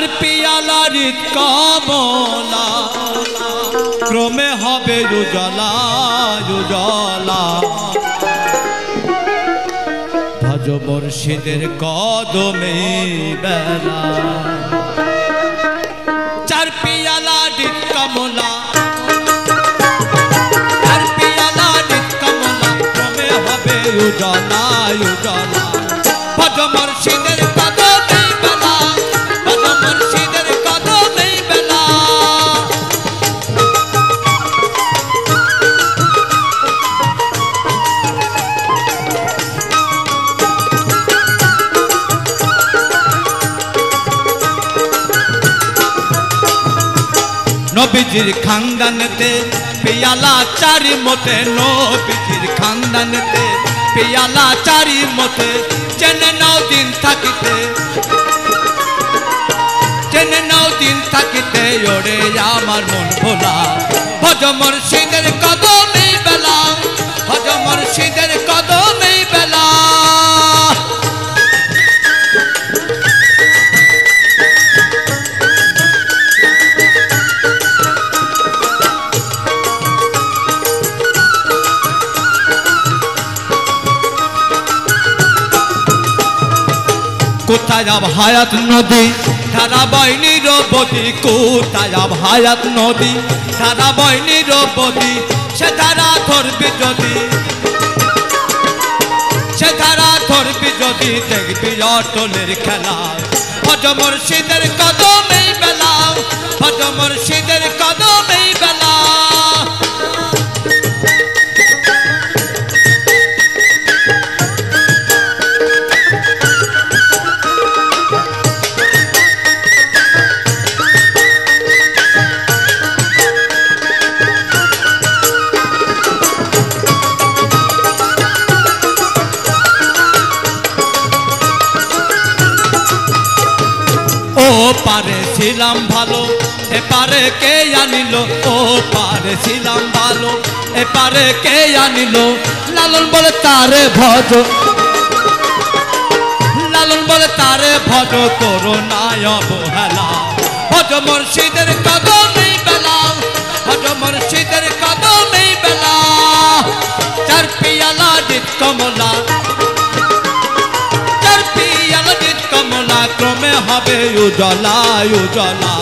চার পিয়ালার কমলা ক্রমে হবে উজালা উজালা ভজ মুর্শিদের কদমে বেলা চার পিয়ালার কমলা চার পিয়ালার কমলা ক্রমে হবে উজালা উজালা ভজ মুর্শিদের কদমে বেলা ভজ মুর্শিদের কদমে বেলা নবীজির খানদানেতে পিয়ালা চারি মতে নবীজির খানদানেতে পিয়ালা চারি মতে চেনে নাও দিন থাকিতে চেনে নাও দিন থাকিতে ওরে আমার মন ভোলা ভজ মুর্শিদের কদমে বেলা ভজ মুর্শিদের কদমে বেলা কোথায় আব হায়াত নদী ধারা বয় নিরবধি কোথায় আব হায়াত নদী ধারা বয় নিরবধি সে ধারা ধরবি যদি সে ধারা ধরবি যদি দেখবি অটলের খেলা ভজ মুর্শিদের কদমে বেলা ভজ মুর্শিদের কদমে বেলা পারে ছিলাম ভালো এপারে কে আনিল ও পারে ছিলাম ভালো এপারে কে আনিল লালন বলে তারে ভজ লালন বলে তারে ভজ করো না অবহেলা ভজ মুর্শিদের কদমে বেলা ভজ মুর্শিদের কদমে বেলা চার পিয়ালা দিত কমলা কমলা ক্রমে হবে উজালা উজালা